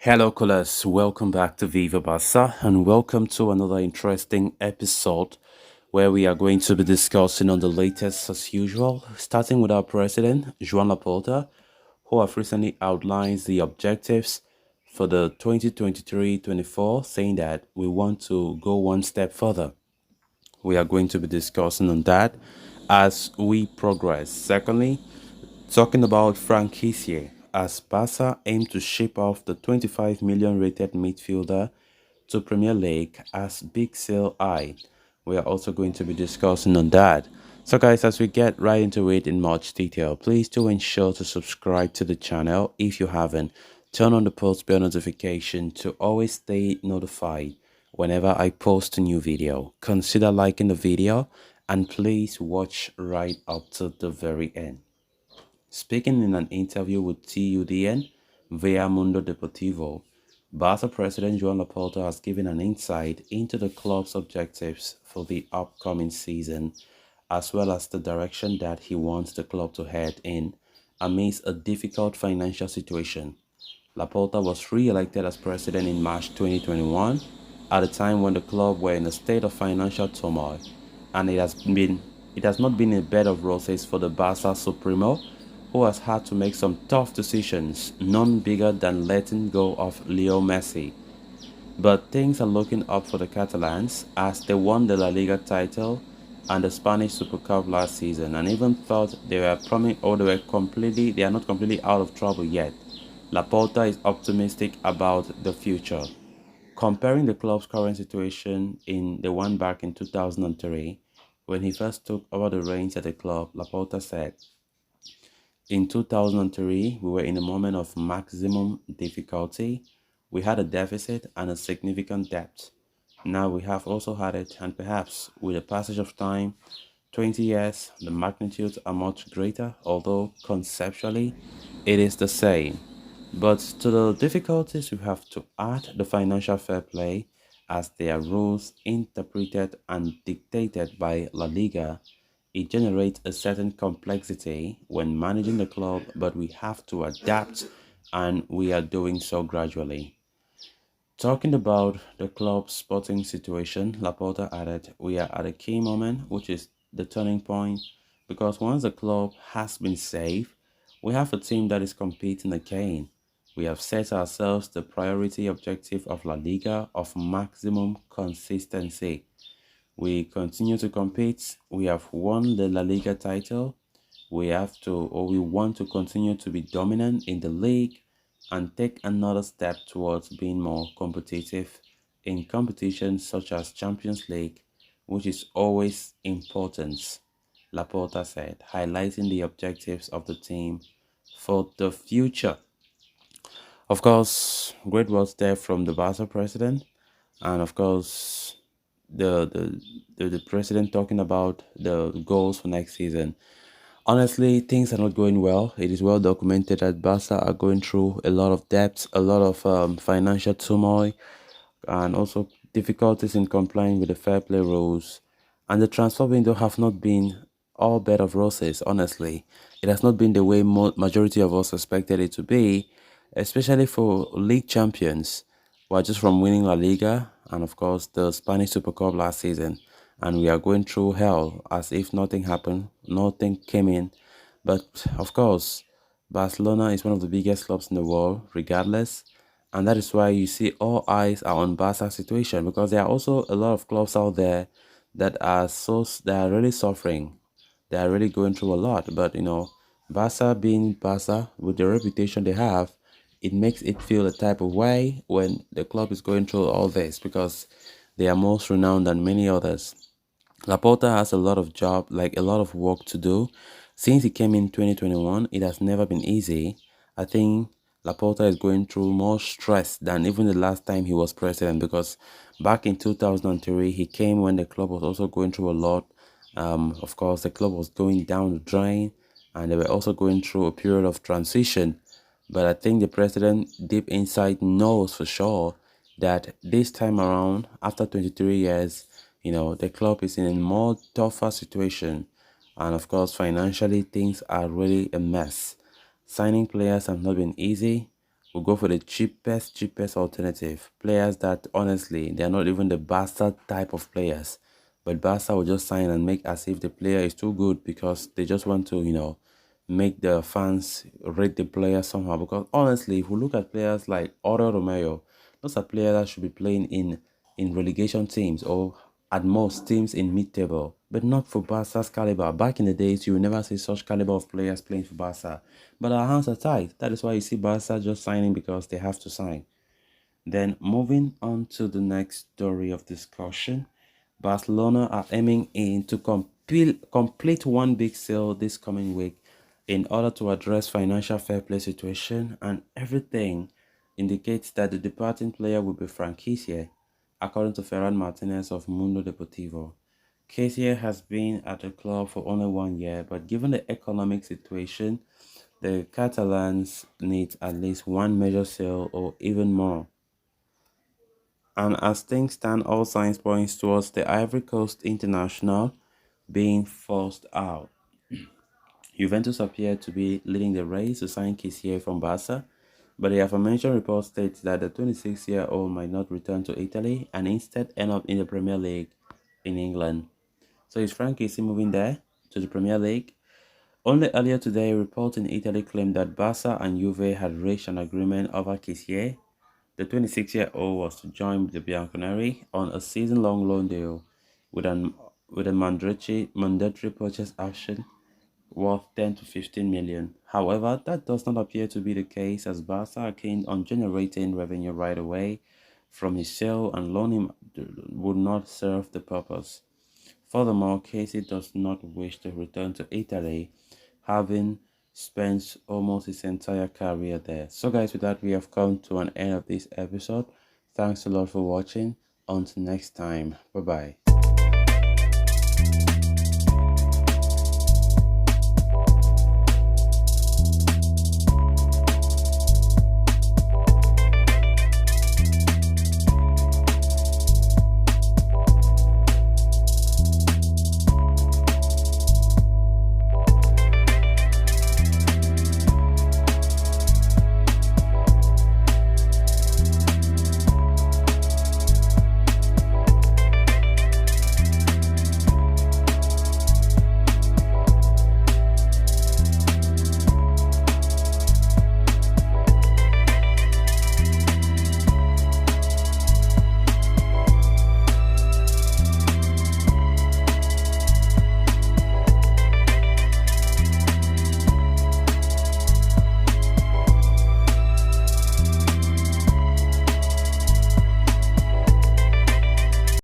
Hello, callers. Welcome back to Viva Barca and welcome to another interesting episode where we are going to be discussing on the latest as usual, starting with our president, Joan Laporta, who have recently outlined the objectives for the 2023-24, saying that we want to go one step further. We are going to be discussing on that as we progress. Secondly, talking about Frank Kessié, as Barca aim to ship off the 25 million rated midfielder to Premier League as big sale eye. We are also going to be discussing on that. So guys, as we get right into it in much detail, please do ensure to subscribe to the channel if you haven't. Turn on the post bell notification to always stay notified whenever I post a new video. Consider liking the video and please watch right up to the very end. Speaking in an interview with TUDN via Mundo Deportivo, Barca president Joan Laporta has given an insight into the club's objectives for the upcoming season, as well as the direction that he wants the club to head in amidst a difficult financial situation. Laporta was re-elected as president in March 2021, at a time when the club were in a state of financial turmoil, and it has not been a bed of roses for the Barca Supremo, who has had to make some tough decisions, none bigger than letting go of Leo Messi. But things are looking up for the Catalans as they won the La Liga title and the Spanish Super Cup last season, and even thought they were they are not completely out of trouble yet. Laporta is optimistic about the future. Comparing the club's current situation in the one back in 2003, when he first took over the reins at the club, Laporta said, in 2003, we were in a moment of maximum difficulty. We had a deficit and a significant debt. Now we have also had it, and perhaps with the passage of time, 20 years, the magnitudes are much greater, although conceptually it is the same. But to the difficulties, we have to add the financial fair play, as they are rules interpreted and dictated by La Liga. It generates a certain complexity when managing the club, but we have to adapt, and we are doing so gradually. Talking about the club's sporting situation, Laporta added, we are at a key moment, which is the turning point, because once the club has been saved, we have a team that is competing again. We have set ourselves the priority objective of La Liga of maximum consistency. We continue to compete. We have won the La Liga title. We want to continue to be dominant in the league and take another step towards being more competitive in competitions such as Champions League, which is always important, Laporta said, highlighting the objectives of the team for the future. Of course, great words there from the Barca president, and of course, the president talking about the goals for next season. Honestly, things are not going well. It is well documented that Barca are going through a lot of debts, a lot of financial turmoil, and also difficulties in complying with the fair play rules. And the transfer window have not been all bed of roses, honestly. It has not been the way majority of us expected it to be, especially for league champions. We're just from winning La Liga and, of course, the Spanish Super Cup last season. And we are going through hell as if nothing happened, nothing came in. But, of course, Barcelona is one of the biggest clubs in the world, regardless. And that is why you see all eyes are on Barca's situation, because there are also a lot of clubs out there that are really suffering. They are really going through a lot. But Barca being Barca with the reputation they have, it makes it feel a type of way when the club is going through all this, because they are most renowned than many others. Laporta has a lot of a lot of work to do. Since he came in 2021, it has never been easy. I think Laporta is going through more stress than even the last time he was president, because back in 2003, he came when the club was also going through a lot. Of course, the club was going down the drain, and they were also going through a period of transition. But I think the president, deep inside, knows for sure that this time around, after 23 years, the club is in a more tougher situation. And of course, financially, things are really a mess. Signing players have not been easy. will go for the cheapest alternative. Players that honestly they're not even the bastard type of players. But Barca will just sign and make as if the player is too good because they just want to, make the fans rate the player somehow. Because honestly, if we look at players like Oro Romeo, those are players that should be playing in relegation teams or at most teams in mid-table, but not for Barca's caliber. Back in the days, you will never see such caliber of players playing for Barca. But our hands are tied. That is why you see Barca just signing because they have to sign. Then moving on to the next story of discussion, Barcelona are aiming in to complete one big sale this coming week in order to address financial fair play situation, and everything indicates that the departing player will be Kessié, according to Ferran Martinez of Mundo Deportivo. Kessié has been at the club for only 1 year, but given the economic situation, the Catalans need at least one major sale or even more. And as things stand, all signs point towards the Ivory Coast international being forced out. Juventus appear to be leading the race to sign Kessié from Barca, but the aforementioned report states that the 26-year-old might not return to Italy and instead end up in the Premier League in England. So is Frank Kessié moving there to the Premier League? Only earlier today, reports in Italy claimed that Barca and Juve had reached an agreement over Kessié. The 26-year-old was to join the Bianconeri on a season-long loan deal with a mandatory purchase option worth 10 to 15 million. However, that does not appear to be the case as Barca are keen on generating revenue right away from his sale and loaning would not serve the purpose. Furthermore, Kessié does not wish to return to Italy, having spent almost his entire career there. So guys, with that we have come to an end of this episode. Thanks a lot for watching. Until next time, bye bye.